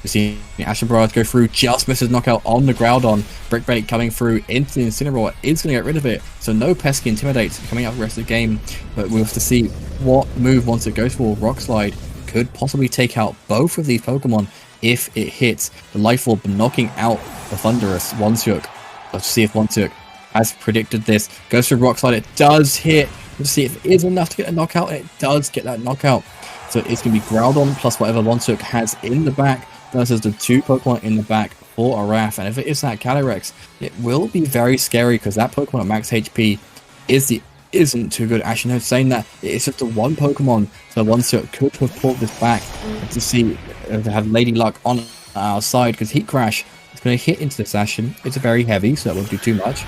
We see Astral Barrage go through, just misses knockout on the Groudon. Brick Break coming through into the Incineroar is going to get rid of it, so no pesky Intimidate coming out for the rest of the game, but we'll have to see what move once it goes for. Rock Slide could possibly take out both of these Pokemon if it hits the Life Orb, knocking out the Thunderous Wonseok. Let's see if Wonseok has predicted this. Goes for Rock Slide. It does hit. Let's see if it is enough to get a knockout. It does get that knockout. So it's going to be Groudon plus whatever Wonseok has in the back versus the 2 Pokemon in the back for Arath. And if it is that Calyrex, it will be very scary because that Pokemon at max HP isn't too good. Actually, no, saying that, it's just the 1 Pokemon, so Wonseok could have pulled this back to see if they have Lady Luck on our side, because Heat Crash is going to hit into this Ashen. It's very heavy, so that won't do too much.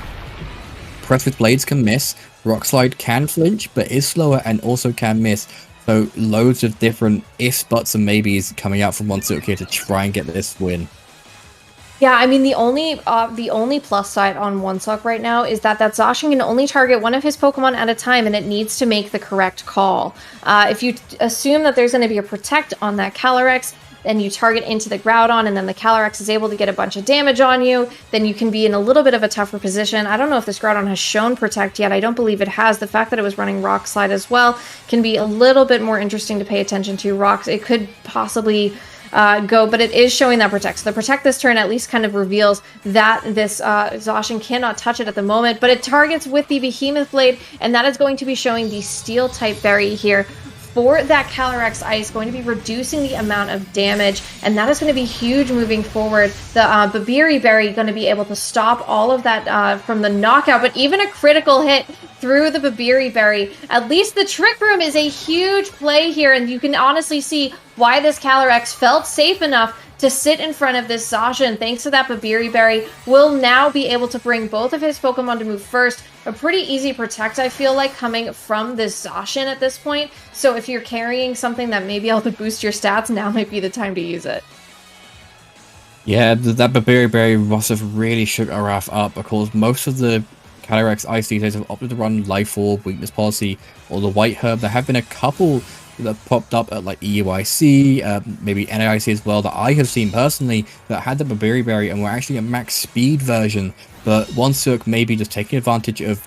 Press with Blades can miss. Rock Slide can flinch, but is slower and also can miss. So loads of different ifs, buts, and maybes coming out from Wonseok here to try and get this win. Yeah, I mean, the only plus side on Wonseok right now is that Zacian can only target one of his Pokemon at a time, and it needs to make the correct call. If you assume that there's going to be a Protect on that Calyrex, then you target into the Groudon, and then the Calyrex is able to get a bunch of damage on you, then you can be in a little bit of a tougher position. I don't know if this Groudon has shown Protect yet. I don't believe it has. The fact that it was running Rock Slide as well can be a little bit more interesting to pay attention to. Rocks, it could possibly go, but it is showing that Protect. So the Protect this turn at least kind of reveals that this Zacian cannot touch it at the moment, but it targets with the Behemoth Blade, and that is going to be showing the Steel-type Berry here for that Calyrex Ice, going to be reducing the amount of damage, and that is going to be huge moving forward. The Babiri Berry going to be able to stop all of that from the knockout, but even a critical hit through the Babiri Berry. At least the Trick Room is a huge play here, and you can honestly see why this Calyrex felt safe enough to sit in front of this Zacian. Thanks to that Babiri Berry, will now be able to bring both of his Pokemon to move first. A pretty easy Protect, I feel like, coming from this Zacian at this point. So if you're carrying something that may be able to boost your stats, now might be the time to use it. Yeah, that Babiri Berry must have really shook Arath up, because most of the Calyrex Ice these days have opted to run Life Orb, Weakness Policy, or the White Herb. There have been a couple that popped up at like EUIC, maybe NAIC as well, that I have seen personally that had the Babiri Berry and were actually a max speed version. But Wonseok maybe just taking advantage of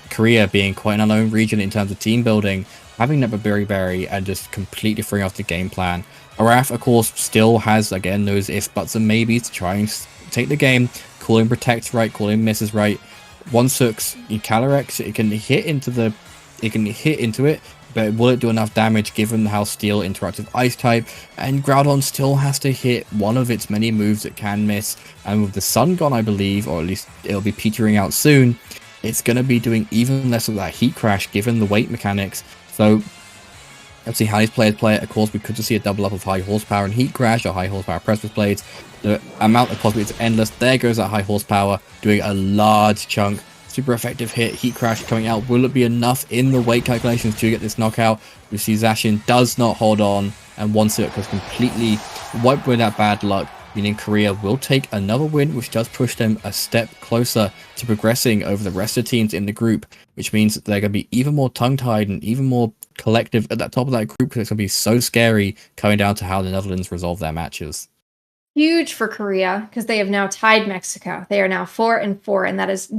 Korea being quite an unknown region in terms of team building, having that Babiri Berry and just completely throwing off the game plan. Arath, of course, still has, again, those ifs, buts, and maybes to try and take the game, calling Protect right, calling Misses right. Wonseok's Calyrex, it can hit into it, but will it do enough damage given how Steel interacts with Ice type? And Groudon still has to hit one of its many moves it can miss. And with the Sun gone, I believe, or at least it'll be petering out soon, it's going to be doing even less of that Heat Crash given the weight mechanics. So let's see how these players play it. Of course, we could just see a double up of High Horsepower and Heat Crash, or High Horsepower Press with Blades. The amount of possibilities is endless. There goes that High Horsepower, doing a large chunk. Super effective hit. Heat Crash coming out. Will it be enough in the weight calculations to get this knockout? We see Zacian does not hold on, and Wonseok has completely wiped away that bad luck, meaning Korea will take another win, which does push them a step closer to progressing over the rest of the teams in the group, which means that they're going to be even more tongue-tied and even more collective at that top of that group, because it's going to be so scary coming down to how the Netherlands resolve their matches. Huge for Korea, because they have now tied Mexico. They are now 4-4, and that is,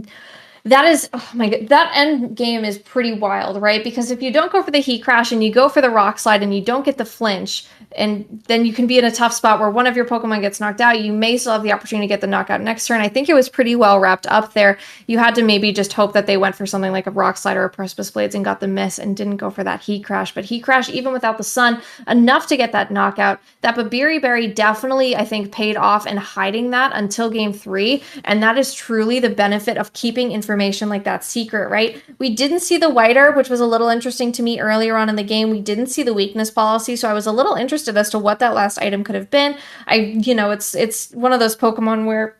oh my god, that end game is pretty wild, right? Because if you don't go for the Heat Crash and you go for the Rock Slide and you don't get the flinch, and then you can be in a tough spot where one of your Pokemon gets knocked out, you may still have the opportunity to get the knockout next turn. I think it was pretty well wrapped up there. You had to maybe just hope that they went for something like a Rock Slide or a Precipice Blades and got the miss and didn't go for that Heat Crash. But Heat Crash, even without the Sun, enough to get that knockout. That Babiri Berry definitely, I think, paid off in hiding that until game 3, and that is truly the benefit of keeping information like that secret, right? We didn't see the White Herb, which was a little interesting to me earlier on in the game. We didn't see the Weakness Policy, so I was a little interested as to what that last item could have been. It's one of those Pokemon where,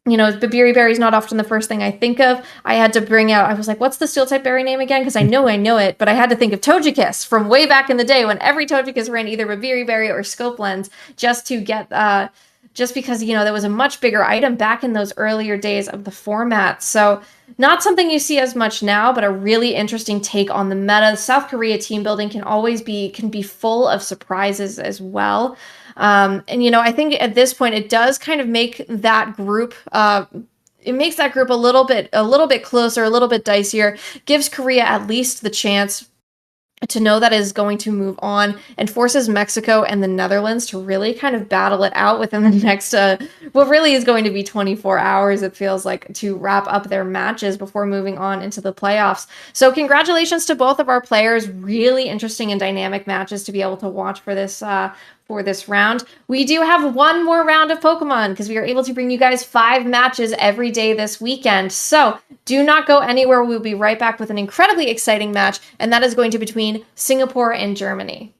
Babiri Berry is not often the first thing I think of. I had to bring out, I was like, what's the Steel-type berry name again? Because I know it, but I had to think of Togekiss from way back in the day when every Togekiss ran either Babiri Berry or Scope Lens just to get, just because, there was a much bigger item back in those earlier days of the format. So not something you see as much now, but a really interesting take on the meta. South Korea team building can be full of surprises as well. I think at this point it does kind of make that group it makes that group a little bit closer, a little bit dicier, gives Korea at least the chance to know that is going to move on and forces Mexico and the Netherlands to really kind of battle it out within the next, what really is going to be 24 hours, it feels like, to wrap up their matches before moving on into the playoffs. So congratulations to both of our players. Really interesting and dynamic matches to be able to watch for this round. We do have one more round of Pokemon because we are able to bring you guys 5 matches every day this weekend. So do not go anywhere. We'll be right back with an incredibly exciting match, and that is going to be between Singapore and Germany.